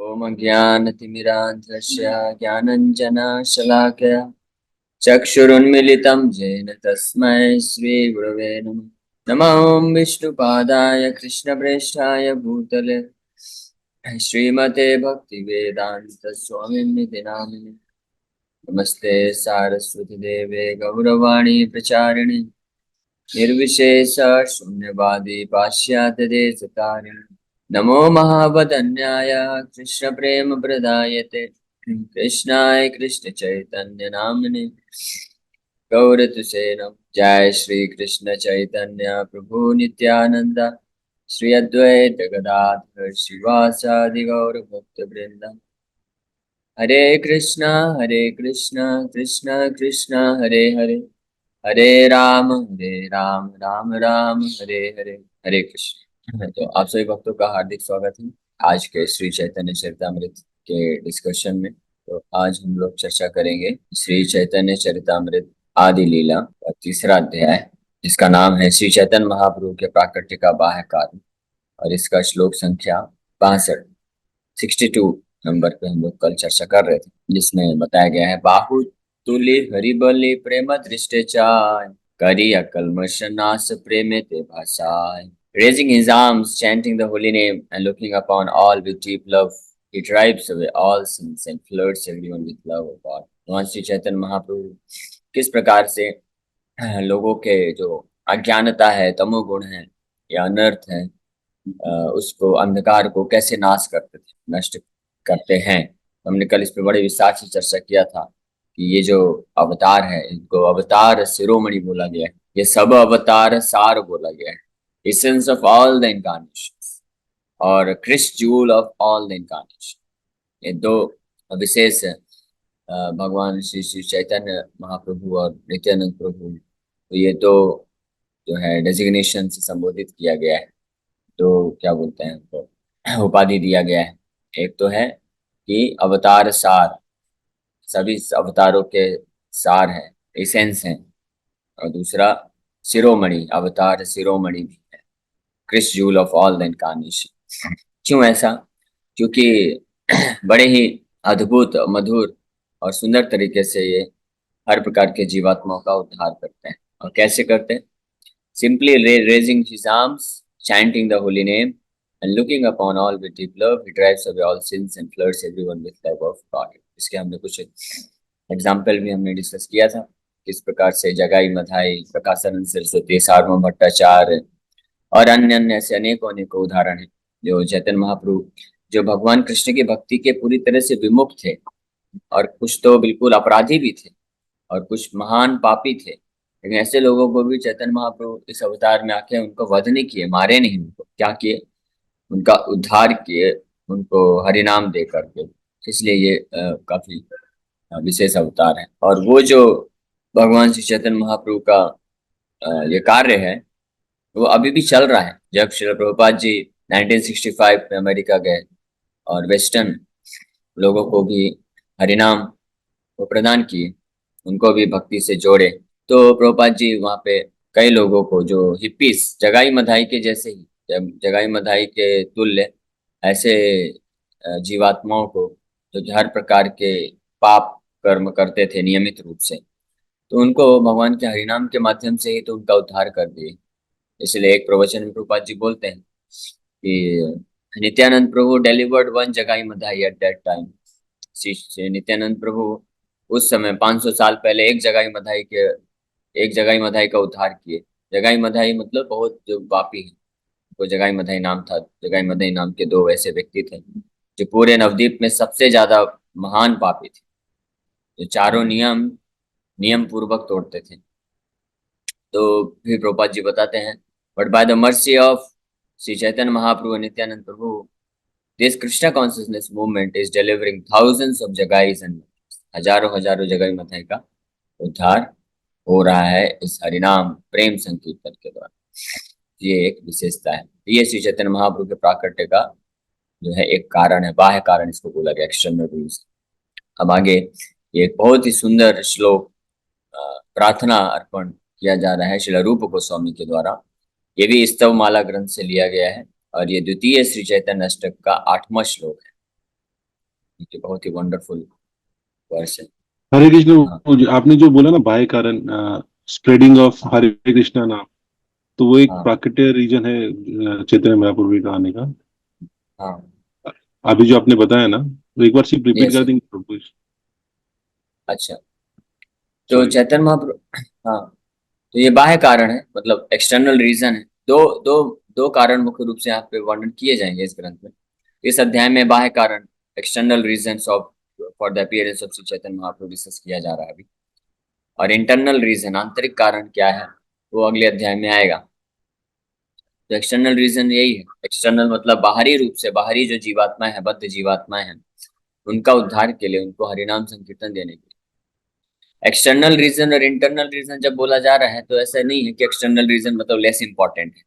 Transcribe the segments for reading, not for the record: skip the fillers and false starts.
ॐ ज्ञानतिमिरान्धस्य ज्ञानञ्जनशलाकया चक्षुरुन्मिलितं येन तस्मै श्रीगुरवे नमः। नमो विष्णुपादाय कृष्णप्रेष्ठाय भूतले श्रीमते भक्तिवेदान्तस्वामिनिति नामिने। नमस्ते सारस्वतीदेवे गौरवाणी प्रचारिणे निर्विशेष शून्यवादी पाश्चात्यदेशतारिणे। नमो महावदन्याय कृष्ण प्रेम प्रदायते कृष्णाय कृष्ण चैतन्य नामने गौरतुसे नम। जय श्री कृष्ण चैतन्य प्रभु नित्यानंद श्री अद्वैत गदाधर शिवासादि गौर भक्त वृंद। हरे कृष्णा कृष्णा कृष्णा हरे हरे, हरे राम राम राम हरे हरे, हरे कृष्ण। तो आप सभी भक्तों का हार्दिक स्वागत है आज के श्री चैतन्य चरितामृत के डिस्कशन में। तो आज हम लोग चर्चा करेंगे श्री चैतन्य चरितामृत आदि लीला का तीसरा अध्याय, जिसका नाम है श्री चैतन्य महाप्रभु के प्राकट्य का बाह्य कारण, और इसका श्लोक संख्या 62 नंबर पे हम लोग कल चर्चा कर रहे थे, जिसमें बताया गया है बाहु तुली हरिबली प्रेम दृष्टि चाय करी अकल्मष नाश प्रेमे ते भाषाय। Raising his arms, chanting the holy name, and looking upon all with deep love, he drives away all sins and floods everyone with love of God. भगवान श्री चैतन्य महाप्रभु किस प्रकार से लोगों के जो अज्ञानता है, तमोगुण है या अनर्थ है, उसको अंधकार को कैसे नाश करते थे, नष्ट करते हैं। हमने कल इस पे बड़े विस्तार से चर्चा किया था कि ये जो अवतार है, इनको अवतार शिरोमणि बोला गया है, ये सब अवतार सार बोला गया है, essence of all the incarnations और crest jewel of all the incarnation. ये दो विशेष भगवान श्री श्री चैतन्य महाप्रभु और नित्यानंद प्रभु, तो ये तो जो है डेजिग्नेशन से संबोधित किया गया है, तो क्या बोलते हैं तो उपाधि दिया गया है। एक तो है कि अवतार सार, सभी अवतारों के सार है, एसेंस है, और दूसरा शिरोमणि, अवतार शिरोमणि भी है, crest jewel of all the incarnation. क्यों ऐसा? क्योंकि बड़े ही अद्भुत, मधुर और सुंदर तरीके से ये हर प्रकार के जीवात्माओं का उद्धार करते हैं। और कैसे करते हैं? Simply raising his arms, chanting the holy name, and looking upon all with deep love, he drives away all sins and floods everyone with love of God. इसके हमने कुछ एग्जाम्पल भी हमने डिस्कस किया था, किस प्रकार से जगाई मधाई, प्रकाशानंद सरस्वती, सार्वभौम भट्टाचार्य और अन्य अन्य ऐसे अनेकों अनेकों उदाहरण हैं जो चैतन्य महाप्रभु, जो भगवान कृष्ण की भक्ति के पूरी तरह से विमुख थे, और कुछ तो बिल्कुल अपराधी भी थे और कुछ महान पापी थे, लेकिन ऐसे लोगों को भी चैतन्य महाप्रभु इस अवतार में आके उनको वध नहीं किए, मारे नहीं, उनको क्या किए? उनका उद्धार किए, उनको हरिनाम दे करके। इसलिए ये काफी विशेष अवतार है। और वो जो भगवान श्री चैतन्य महाप्रभु का ये कार्य है, वो अभी भी चल रहा है। जब श्रील प्रभुपाद जी 1965 में अमेरिका गए और वेस्टर्न लोगों को भी हरिनाम वो प्रदान किए, उनको भी भक्ति से जोड़े, तो प्रभुपाद जी वहाँ पे कई लोगों को, जो हिप्पीस, जगाई मधाई के जैसे ही, जगाई मधाई के तुल्य ऐसे जीवात्माओं को, जो हर प्रकार के पाप कर्म करते थे नियमित रूप से, तो उनको भगवान के हरिनाम के माध्यम से ही तो उनका उद्धार कर दिए। इसलिए एक प्रवचन में प्रभुपाद जी बोलते हैं कि नित्यानंद प्रभु delivered one Jagai Madhai at that time. Nityananda Prabhu उस समय 500 साल पहले एक जगाई मधाई का उद्धार किए। जगाई मधाई मतलब बहुत जो पापी है, वो जगाई मधाई नाम था। जगाई मधाई नाम के दो ऐसे व्यक्ति थे जो पूरे नवद्वीप में सबसे ज्यादा महान पापी थे, जो चारों नियम पूर्वक तोड़ते थे। तो फिर प्रभुपाद जी बताते हैं, but by the mercy of Shri Chaitanya Mahaprabhu Nityananda Prabhu, this Krishna consciousness movement is delivering thousands of Jagais and हजारों जगाई मधाई का उद्धार हो रहा है इस हरिनाम प्रेम संकीर्तन के द्वारा। ये एक विशेषता है। ये श्री चैतन्य महाप्रभु के प्राकट्य का जो है एक कारण है, बाह्य कारण इसको बोला गया, एक्सटर्नल रीजन। अब आगे एक बहुत ही सुंदर श्लोक प्रार्थना अर्पण किया जा रहा है श्रील रूप गोस्वामी के द्वारा। ये भी स्तव माला ग्रंथ से लिया गया है, और ये द्वितीय श्री चैतन्य अष्टक का 8वां श्लोक है। ये बहुत ही वंडरफुल वर्स है। हरे कृष्ण, हाँ आपने जो बोला ना बाह्य कारण, स्प्रेडिंग ऑफ हाँ हरे कृष्णा नाम, तो वो एक हाँ प्राकृतिक रीजन है चैतन्य महाप्रभु के आने का। हाँ। अभी जो आपने बताया ना, तो एक बार सिर्फ रिपीट यस कर यस। देंगे प्रभु? अच्छा, तो सॉरी। चैतन्य महाप्रभु, हाँ, तो ये बाह्य कारण है, मतलब एक्सटर्नल रीजन है। दो दो दो कारण मुख्य रूप से यहाँ पे वर्णन किए जाएंगे इस ग्रंथ में। इस अध्याय में बाह्य कारण, external reason of for the appearance of Shri Chaitanya Mahaprabhu discuss किया जा रहा है अभी। और इंटरनल रीजन, आंतरिक कारण क्या है, वो अगले अध्याय में आएगा। तो एक्सटर्नल रीजन यही है, एक्सटर्नल मतलब बाहरी रूप से, बाहरी जो जीवात्मा है, बद्ध जीवात्माएं हैं, उनका उद्धार के लिए, उनको हरिनाम संकीर्तन देने के लिए। एक्सटर्नल रीजन और इंटरनल रीजन जब बोला जा रहा है, तो ऐसा नहीं है कि एक्सटर्नल रीजन मतलब लेस इंपॉर्टेंट है।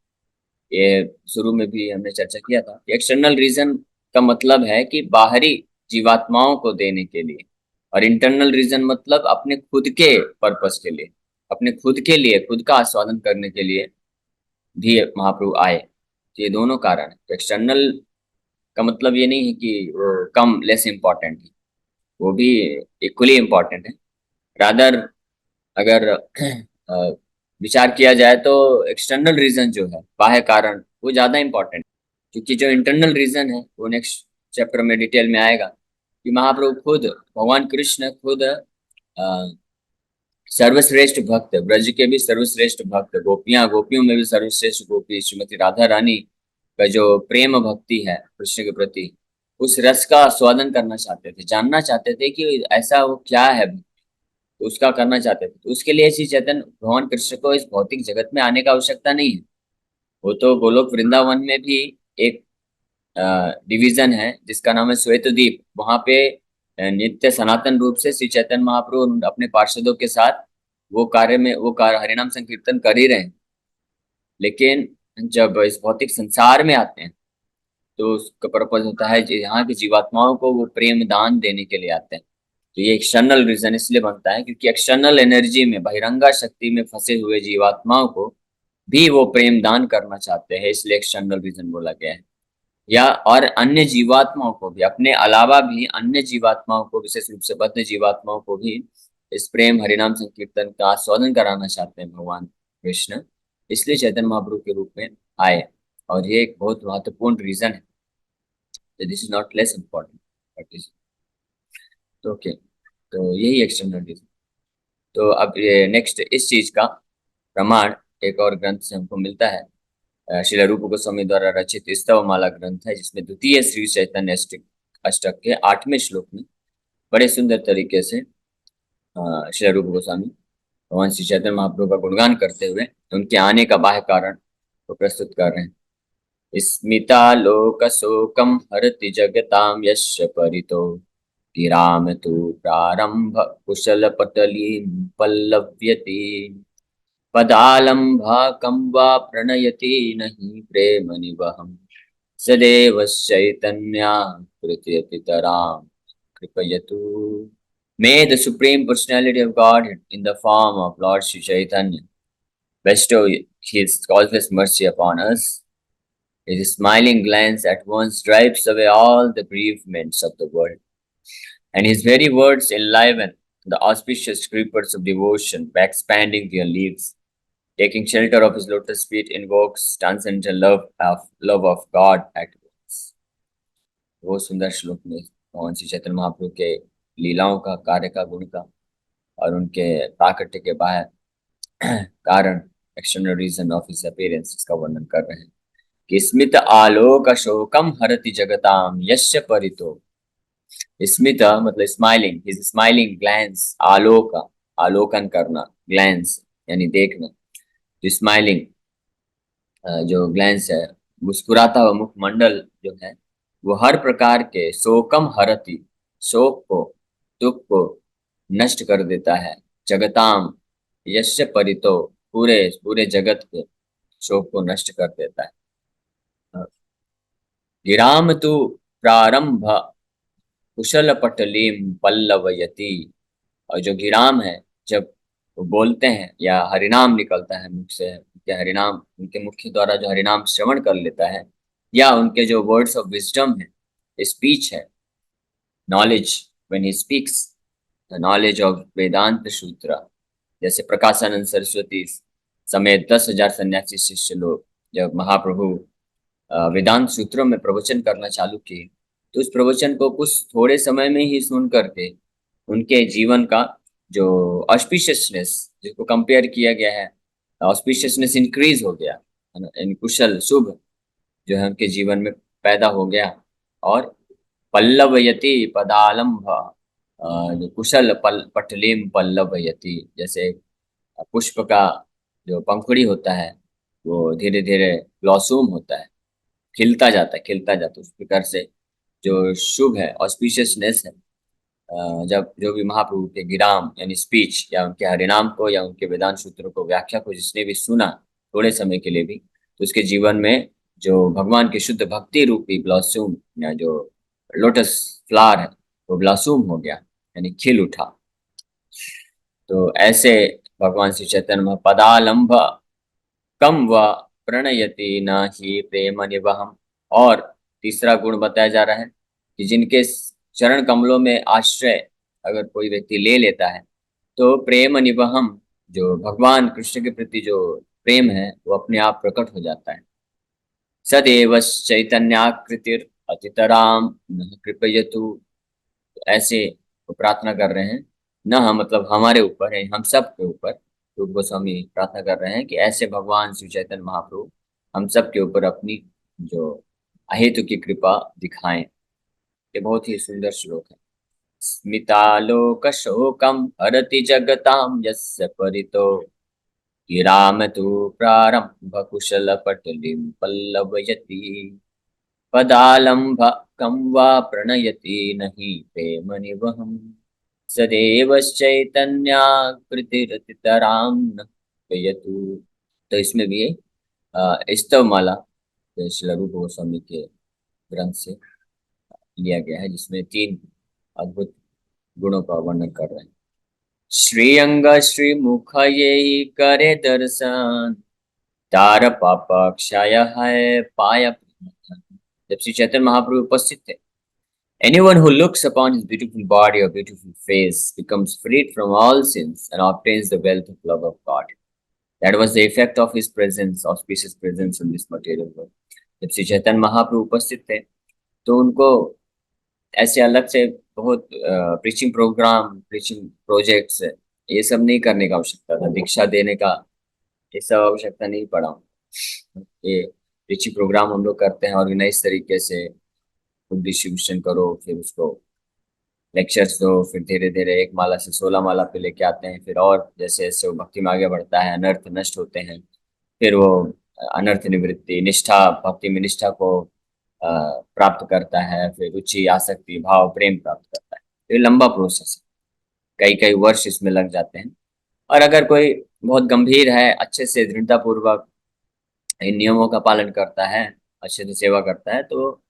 ये शुरू में भी हमने चर्चा किया था कि एक्सटर्नल रीजन का मतलब है कि बाहरी जीवात्माओं को देने के लिए, और इंटरनल रीजन मतलब अपने खुद के पर्पस के लिए, अपने खुद के लिए, खुद का आस्वादन करने के लिए भी महाप्रभु आए। तो ये दोनों कारण है। तो एक्सटर्नल का मतलब ये नहीं है कि वो कम, लेस इंपॉर्टेंट है, वो भी इक्वली इंपॉर्टेंट है। रादर, अगर विचार किया जाए तो एक्सटर्नल रीजन जो है, बाह्य कारण, वो ज्यादा इंपॉर्टेंट, क्योंकि जो इंटरनल रीजन है वो नेक्स्ट चैप्टर में डिटेल में आएगा कि महाप्रभु खुद, भगवान कृष्ण खुद सर्वश्रेष्ठ भक्त, ब्रज के भी सर्वश्रेष्ठ भक्त, गोपियां, गोपियों में भी सर्वश्रेष्ठ गोपी श्रीमती राधा रानी का जो प्रेम भक्ति है कृष्ण के प्रति, उस रस का स्वादन करना चाहते थे, जानना चाहते थे कि ऐसा वो क्या है, तो उसका करना चाहते थे। तो उसके लिए श्री चैतन्य भगवान कृष्ण को इस भौतिक जगत में आने का आवश्यकता नहीं है। वो तो गोलोक वृंदावन में भी एक डिवीजन है जिसका नाम है श्वेतद्वीप, वहां पे नित्य सनातन रूप से श्री चैतन्य महाप्रभु अपने पार्षदों के साथ वो कार्य में, वो कार्य हरिनाम संकीर्तन कर ही रहे हैं। लेकिन जब इस भौतिक संसार में आते हैं, तो उसका पर्पज होता है यहाँ की जीवात्माओं को वो प्रेम दान देने के लिए आते हैं। तो ये एक्सटर्नल रीजन इसलिए बनता है क्योंकि एक्सटर्नल एनर्जी में, बहिरंगा शक्ति में फंसे हुए जीवात्माओं को भी वो प्रेम दान करना चाहते हैं, इसलिए एक्सटर्नल रीजन बोला गया है। या और अन्य जीवात्माओं को भी, अपने अलावा भी अन्य जीवात्माओं को, विशेष रूप से बद्ध जीवात्माओं को भी इस प्रेम हरिनाम संकीर्तन का आस्वादन कराना चाहते हैं भगवान कृष्ण, इसलिए चैतन्य महाप्रभु के रूप में आए। और ये एक बहुत महत्वपूर्ण रीजन है, this is not less important, but is, तो ओके, तो यही एक्सटर्नल रीजन। तो अब ये नेक्स्ट इस चीज का प्रमाण एक और ग्रंथ से हमको मिलता है। श्रील रूप गोस्वामी द्वारा रचित स्तव माला ग्रंथ है, जिसमें द्वितीय श्री चैतन्य अष्टक अष्टक के 8वें श्लोक में बड़े सुंदर तरीके से श्रील रूप गोस्वामी भगवान श्री चैतन्य महाप्रभु का गुणगान करते हुए उनके आने का बाह्य कारण को प्रस्तुत कर रहे हैं। स्मितालोक शोकम हरति जगताम यस्य परितो गिराम तु प्रारंभ कुशल पटली पल्लव्यति पदालंभाकं वा प्रणयति नहि प्रेम निवहम् सदैव Chaitanya कृत्यतितरां कृपयतु। May the Supreme Personality of God in the form of Lord Sri Chaitanya bestow His causeless mercy upon us. His smiling glance at once drives away all the bereavements of the world, and His very words enliven the auspicious creepers of devotion by expanding their leaves. Taking shelter of his lotus feet invokes transcendental love of God at once. वो सुंदर श्लोक में भगवान श्री चैतन्य महाप्रभु के लीलाओं का, कार्य का, गुण का, और उनके प्राकट्य के बाहर कारण, external reason of his appearance, इसका वर्णन कर रहे हैं कि स्मित आलोक शोकम हरति जगताम यस्य परितो। स्मित मतलब स्माइलिंग, हिज स्माइलिंग ग्लैंस, आलोक, आलोकन करना, ग्लैंस यानी देखना, तो स्माइलिंग जो ग्लैंस है, मुस्कुराता हुआ मुखमंडल जो है, वो हर प्रकार के शोकम हरति, शोक को, दुख को नष्ट कर देता है। जगताम यश्य परितो, पूरे पूरे जगत के शोक को नष्ट कर देता है। गिराम तु प्रारंभ कुशल पटलीम पल्लवयति। और जो गिराम है, जब वो बोलते हैं या हरिनाम निकलता है मुख से, उनके हरिनाम, उनके मुख के द्वारा जो हरिनाम श्रवण कर लेता है, या उनके जो वर्ड्स ऑफ विजडम है, स्पीच है, knowledge when he speaks, the knowledge of Vedanta Sutra. जैसे प्रकाशानंद सरस्वती समेत 10,000 सन्यासी शिष्य लोग जब महाप्रभु वेदांत सूत्रों में प्रवचन करना चालू किए, तो उस प्रवचन को कुछ थोड़े समय में ही सुन करके उनके जीवन का जो ऑस्पिशियसनेस, जिसको कंपेयर किया गया है, ऑस्पिशियसनेस इंक्रीज हो गया, है ना, इन कुशल शुभ जो है उनके जीवन में पैदा हो गया। और पल्लवयति पदालंभ, जो कुशल पटलिम पल्लवयति, जैसे पुष्प का जो पंखुड़ी होता है वो धीरे धीरे ब्लॉसम होता है, खिलता जाता है, खिलता जाता है। उस प्रकार से जो शुभ है, ऑस्पिशियसनेस है, जब जो भी महाप्रभु के गिराम यानी स्पीच या उनके हरिनाम को या उनके वेदांत सूत्रों को, व्याख्या को जिसने भी सुना थोड़े समय के लिए भी, तो उसके जीवन में जो भगवान की शुद्ध भक्ति रूपी ब्लॉसम या जो लोटस फ्लावर है वो ब्लॉसम हो गया, यानी खिल उठा। तो ऐसे भगवान श्री चैतन्य में पदालंभ कम व प्रणयति न ही प्रेम निवहम। और तीसरा गुण बताया जा रहा है कि जिनके चरण कमलों में आश्रय अगर कोई व्यक्ति ले लेता है तो प्रेम निवहम, जो भगवान कृष्ण के प्रति जो प्रेम है वो अपने आप प्रकट हो जाता है। सदैव चैतन्याकृतिर अतितराम न कृपयतु, ऐसे वो प्रार्थना कर रहे हैं, न हम मतलब हमारे ऊपर है, हम सब के ऊपर। तो गोस्वामी प्रार्थना कर रहे हैं कि ऐसे भगवान श्री चैतन्य महाप्रभु हम सब के ऊपर अपनी जो अहेतु की कृपा दिखाएं। ये बहुत ही सुंदर श्लोक है। स्मितालोक शोकम हरति जगताम यस्य परितो गिराम तु प्रारंभ कुशल पटलिम पल्लवयति पदालंभ कं वा प्रणयति नहि प्रेम निवहम सदैव चैतन्याकृतिरतितरां न व्ययतु। तो इसमें भी स्तव माला श्री रूप गोस्वामी के ग्रंथ से लिया गया है, जिसमें 3 अद्भुत गुणों का वर्णन कर रहे हैं। श्रीअंग श्री मुख ये करे दर्शन, तार पाप क्षय है पाय। जब श्री चैतन्य महाप्रभु उपस्थित थे, anyone who looks upon his beautiful body or beautiful face becomes freed from all sins and obtains the wealth of love of God. That was the effect of his presence, auspicious presence in this material world. जब श्री चैतन्य महाप्रभु उपस्थित थे तो उनको ऐसे अलग से बहुत preaching programme, preaching projects, ये सब नहीं करने का आवश्यकता था, दीक्षा देने का ये सब आवश्यकता नहीं पड़ा। ये प्रीचिंग प्रोग्राम हम लोग करते हैं ऑर्गेनाइज तरीके से, डिस्ट्रीब्यूशन करो, फिर उसको लेक्चर्स दो, फिर धीरे धीरे 1 माला से 16 माला पे लेके आते हैं, फिर और जैसे जैसे वो भक्ति में आगे बढ़ता है अनर्थ नष्ट होते हैं, फिर वो अनर्थ निवृत्ति निष्ठा, भक्ति में निष्ठा को प्राप्त करता है, फिर रुचि आसक्ति भाव प्रेम प्राप्त करता है। तो ये लंबा प्रोसेस है, कई कई वर्ष इसमें लग जाते हैं। और अगर कोई बहुत गंभीर है, अच्छे से दृढ़ता पूर्वक इन नियमों का पालन करता है, अच्छे से सेवा करता है, तो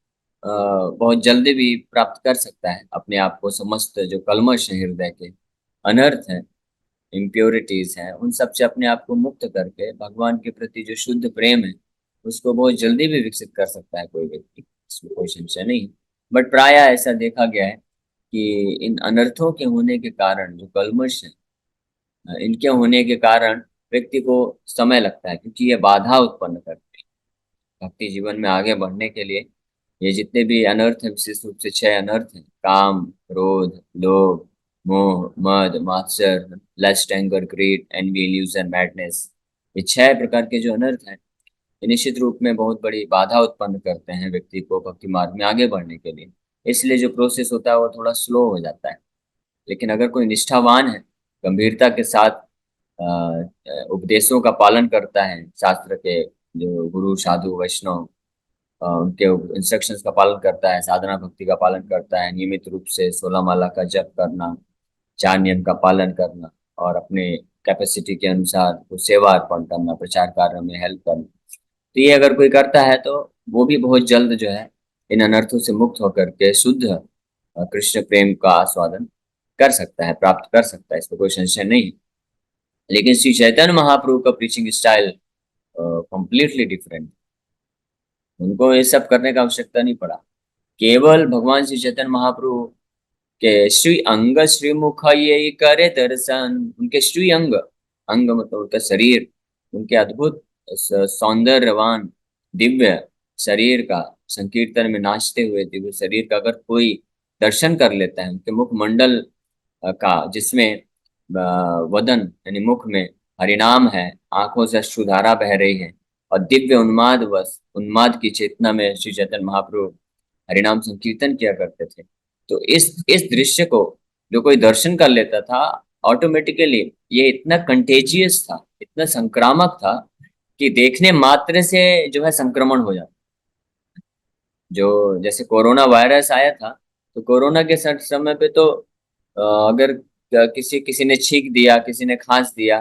बहुत जल्दी भी प्राप्त कर सकता है अपने आप को। समस्त जो कल्मश है हृदय के, अनर्थ है, इम्प्योरिटीज हैं, उन सब से अपने आप को मुक्त करके भगवान के प्रति जो शुद्ध प्रेम है उसको बहुत जल्दी भी विकसित कर सकता है कोई व्यक्ति, इसमें कोई संशय नहीं। बट प्राय ऐसा देखा गया है कि इन अनर्थों के होने के कारण, जो कल्मश है इनके होने के कारण व्यक्ति को समय लगता है, क्योंकि ये बाधा उत्पन्न करते हैं भक्ति जीवन में आगे बढ़ने के लिए। ये जितने भी अनर्थ हैं, विशेष रूप से 6 अनर्थ हैं, काम, क्रोध, लोभ, मोह, मद, मात्सर, lust, anger, greed, envy, illusion, madness, ये 6 प्रकार के जो अनर्थ हैं, ये निश्चित रूप में बहुत बड़ी बाधा उत्पन्न करते हैं व्यक्ति को भक्ति मार्ग में आगे बढ़ने के लिए। इसलिए जो प्रोसेस होता है वो थोड़ा स्लो हो जाता है। लेकिन अगर कोई निष्ठावान है, गंभीरता के साथ उपदेशों का पालन करता है, शास्त्र के जो गुरु साधु वैष्णव उनके इंस्ट्रक्शंस का पालन करता है, साधना भक्ति का पालन करता है, नियमित रूप से 16 माला का जप करना, 4 नियम का पालन करना और अपने कैपेसिटी के अनुसार कुछ सेवा अर्पण करना, प्रचार कार्य में हेल्प करना, तो ये अगर कोई करता है तो वो भी बहुत जल्द जो है इन अनर्थों से मुक्त होकर के शुद्ध कृष्ण प्रेम का आस्वादन कर सकता है, प्राप्त कर सकता है, इसमें कोई संशय नहीं। लेकिन श्री चैतन्य महाप्रभु का प्रीचिंग स्टाइल कंप्लीटली डिफरेंट, उनको ये सब करने का आवश्यकता नहीं पड़ा। केवल भगवान श्री चैतन्य महाप्रभु के श्री अंग श्रीमुख ये करे दर्शन, उनके श्री अंग, अंग मतलब उनका शरीर, उनके अद्भुत सौंदर्यवान दिव्य शरीर का, संकीर्तन में नाचते हुए दिव्य शरीर का अगर कोई दर्शन कर लेता है, उनके मुखमंडल का, जिसमें वदन यानी मुख में हरिनाम है, आंखों से अश्रुधारा बह रही है, और दिव्य उन्माद वश उन्माद की चेतना में श्री चैतन्य महाप्रभु हरिनाम संकीर्तन किया करते थे। तो इस दृश्य को जो कोई दर्शन कर लेता था, ऑटोमेटिकली ये इतना कंटेजियस था, इतना संक्रामक था कि देखने मात्र से जो है संक्रमण हो जाता। जो जैसे कोरोना वायरस आया था, तो कोरोना के समय पे तो अगर किसी किसी ने छींक दिया, किसी ने खांस दिया,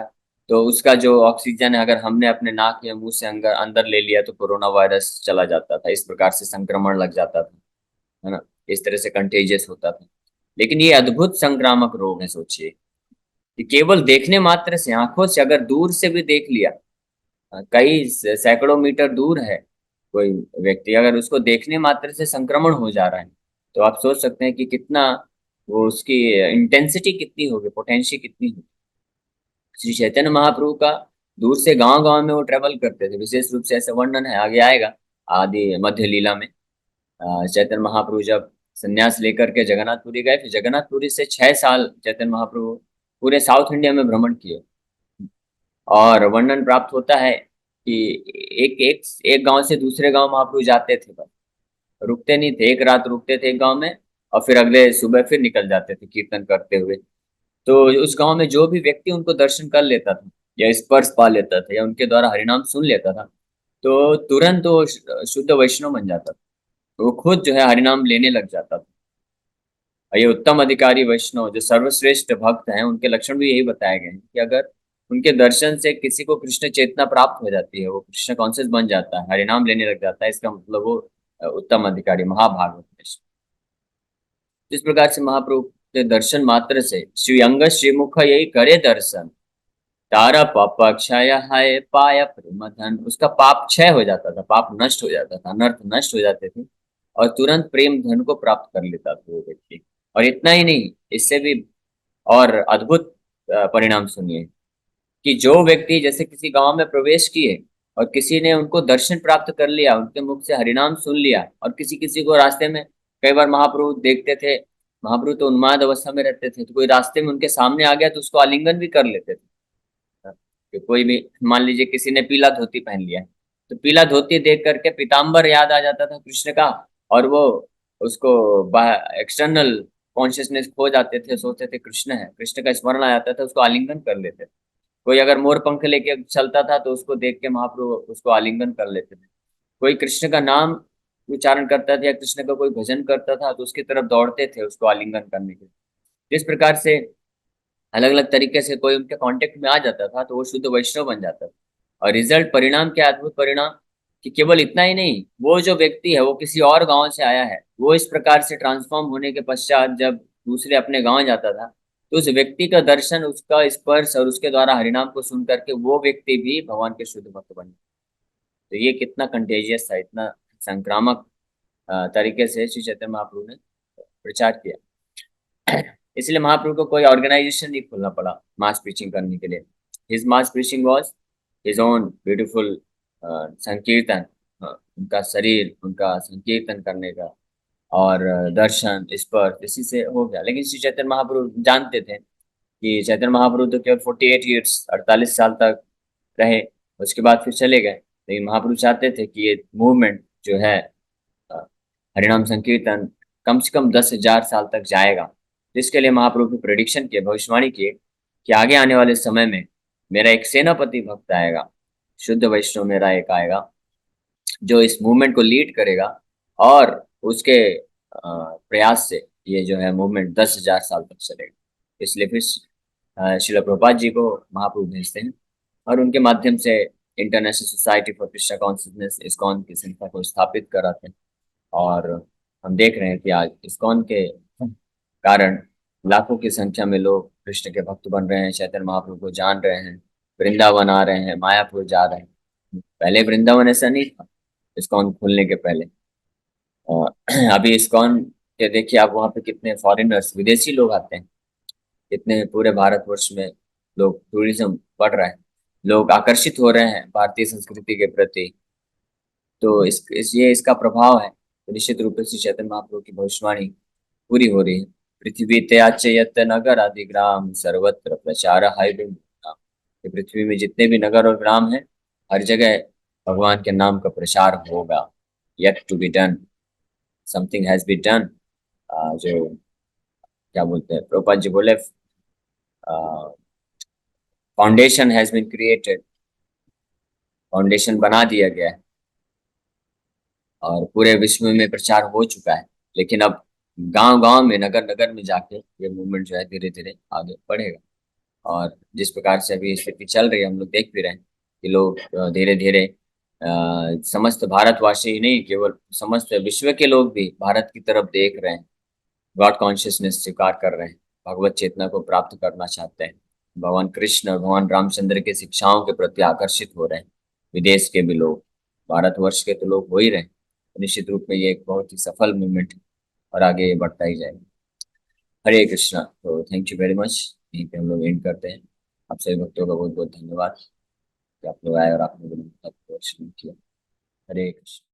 तो उसका जो ऑक्सीजन है अगर हमने अपने नाक या मुंह से अंदर अंदर ले लिया तो कोरोना वायरस चला जाता था, इस प्रकार से संक्रमण लग जाता था, है ना, इस तरह से कंटेजियस होता था। लेकिन ये अद्भुत संक्रामक रोग है, सोचिए कि केवल देखने मात्र से, आंखों से अगर दूर से भी देख लिया, कई सैकड़ों मीटर दूर है कोई व्यक्ति, अगर उसको देखने मात्र से संक्रमण हो जा रहा है, तो आप सोच सकते हैं कि कितना वो, उसकी इंटेंसिटी कितनी होगी, पोटेंशियल कितनी होगी। श्री चैतन्य महाप्रभु का दूर से गांव गांव में वो ट्रेवल करते थे, विशेष रूप से ऐसा वर्णन है, आगे आएगा आदि मध्य लीला में। चैतन्य महाप्रभु जब संन्यास लेकर के जगन्नाथपुरी गए, फिर जगन्नाथपुरी से 6 साल चैतन्य महाप्रभु पूरे साउथ इंडिया में भ्रमण किए, और वर्णन प्राप्त होता है कि एक एक एक गांव से दूसरे गांव महाप्रभु जाते थे, बस रुकते नहीं थे, एक रात रुकते थे एक गांव में, और फिर अगले सुबह फिर निकल जाते थे कीर्तन करते हुए। तो उस गांव में जो भी व्यक्ति उनको दर्शन कर लेता था, या स्पर्श पा लेता था, या उनके द्वारा हरिनाम सुन लेता था, तो तुरंत वो शुद्ध वैष्णव बन जाता था, वो खुद जो है हरिनाम लेने लग जाता था। और ये उत्तम अधिकारी वैष्णव जो सर्वश्रेष्ठ भक्त हैं, उनके लक्षण भी यही बताए गए हैं कि अगर उनके दर्शन से किसी को कृष्ण चेतना प्राप्त हो जाती है, वो कृष्ण कॉन्शियस बन जाता है, हरिनाम लेने लग जाता है, इसका मतलब वो उत्तम अधिकारी महाभागवत वैष्णव। इस प्रकार से महाप्रभु के दर्शन मात्र से श्री अंग श्रीमुख यही करे दर्शन, तारा पाप क्षय है पाया प्रेम धन, उसका पाप क्षय हो जाता था, पाप नष्ट हो जाता था, अनर्थ नष्ट हो जाते थे, और तुरंत प्रेम धन को प्राप्त कर लेता था वो व्यक्ति। और इतना ही नहीं, इससे भी और अद्भुत परिणाम सुनिए कि जो व्यक्ति जैसे किसी गांव में प्रवेश किए, और किसी ने उनको दर्शन प्राप्त कर लिया, उनके मुख से हरिनाम सुन लिया, और किसी किसी को रास्ते में, कई बार महाप्रभु देखते थे, महाप्रभु तो उन्माद अवस्था में रहते थे, तो कोई रास्ते में उनके सामने आ गया तो उसको आलिंगन भी कर लेते थे। कि कोई भी, मान लीजिए किसी ने पीला धोती पहन लिया, तो पीला धोती देख करके पीताम्बर याद आ जाता था कृष्ण का, और वो उसको एक्सटर्नल कॉन्शियसनेस खो जाते थे, सोचते थे कृष्ण है, कृष्ण का स्मरण आ जाता था, उसको आलिंगन कर लेते थे। कोई अगर मोर पंख लेके चलता था तो उसको देख के महाप्रभु उसको आलिंगन कर लेते थे। कोई कृष्ण का नाम उच्चारण करता था या कृष्ण का कोई भजन करता था तो उसकी तरफ दौड़ते थे उसको आलिंगन करने के लिए। इस प्रकार से अलग अलग तरीके से कोई उनके कांटेक्ट में आ जाता था तो वो शुद्ध वैष्णव बन जाता था। और रिजल्ट, परिणाम क्या, अद्भुत परिणाम, कि केवल इतना ही नहीं, वो जो व्यक्ति है वो किसी और गांव से आया है, वो इस प्रकार से ट्रांसफॉर्म होने के पश्चात जब दूसरे अपने गांव जाता था, तो उस व्यक्ति का दर्शन, उसका स्पर्श और उसके द्वारा हरिनाम को सुन करके वो व्यक्ति भी भगवान के शुद्ध भक्त बन गया। तो ये कितना कंटेजियस था, इतना संक्रामक तरीके से श्री चैतन्य महाप्रभु ने प्रचार किया। इसलिए महाप्रभु को कोई ऑर्गेनाइजेशन नहीं खोलना पड़ा मास प्रीचिंग करने के लिए। His mass preaching was his own beautiful संकीर्तन, उनका शरीर, उनका संकीर्तन करने का, और दर्शन स्पर्श, इसी से हो गया। लेकिन श्री चैतन्य महाप्रभु जानते थे कि चैतन्य महाप्रभु तो केवल 48 ईयर्स, 48 साल तक रहे, उसके बाद फिर चले गए। लेकिन महाप्रभु चाहते थे कि ये मूवमेंट जो है, अ, हरिनाम संकीर्तन, कम से कम 10,000 साल तक जाएगा। जिसके लिए महाप्रभु की प्रेडिक्शन की, भविष्यवाणी की कि आगे आने वाले समय में मेरा एक सेनापति भक्त आएगा, शुद्ध वैष्णव मेरा एक आएगा, जो इस मूवमेंट को लीड करेगा, और उसके प्रयास से ये जो है मूवमेंट 10,000 साल तक चलेगा। इसलिए फिर श्रील प्रभुपाद जी को महाप्रभु भेजते हैं, और उनके माध्यम से international society for Krishna consciousness, ISKCON की संस्था को स्थापित कराते हैं। और हम देख रहे हैं कि आज इस्कॉन के कारण लाखों की संख्या में लोग कृष्ण के भक्त बन रहे हैं, चैतन्य महाप्रभु को जान रहे हैं, वृंदावन आ रहे हैं, मायापुर जा रहे हैं। पहले वृंदावन ऐसा नहीं था इस्कॉन खुलने के पहले। अभी इस्कॉन ये देखिए आप वहाँ पे कितने फॉरेनर्स, विदेशी लोग आते हैं, कितने पूरे भारतवर्ष में लोग, टूरिज्म बढ़ रहा है, लोग आकर्षित हो रहे हैं भारतीय संस्कृति के प्रति। तो ये इसका प्रभाव है। तो निश्चित रूप से चैतन्य महाप्रभु की भविष्यवाणी पूरी हो रही है। पृथ्वी त्याच्य यत् नगर आदि ग्राम सर्वत्र प्रचार है बिंदु। ये पृथ्वी में जितने भी नगर और ग्राम हैं, हर जगह भगवान के नाम का प्रचार होगा। Yet to be done, something has be done. जो क्या बोलते हैं, प्रभुपाद जी बोले, foundation has been created, foundation बना दिया गया है और पूरे विश्व में प्रचार हो चुका है। लेकिन अब गांव गांव में, नगर नगर में जाके ये मूवमेंट जो है धीरे धीरे आगे बढ़ेगा। और जिस प्रकार से अभी स्थिति चल रही है, हम लोग देख भी रहे हैं कि लोग धीरे धीरे समस्त भारतवासी ही नहीं, केवल समस्त विश्व के लोग भी भारत की तरफ देख रहे हैं, गॉड कॉन्शियसनेस स्वीकार कर रहे हैं, भगवत चेतना को प्राप्त करना चाहते हैं, भगवान कृष्ण और भगवान रामचंद्र के शिक्षाओं के प्रति आकर्षित हो रहे हैं। विदेश के भी लोग, भारतवर्ष के तो लोग हो ही रहे हैं। तो निश्चित रूप में ये एक बहुत ही सफल मूवमेंट है और आगे ये बढ़ता ही जाएगा। हरे कृष्णा। तो थैंक यू वेरी मच। यहीं पे हम लोग एंड करते हैं। आप सभी भक्तों का बहुत बहुत धन्यवाद कि आप लोग आए और आपने भी किया। हरे कृष्ण।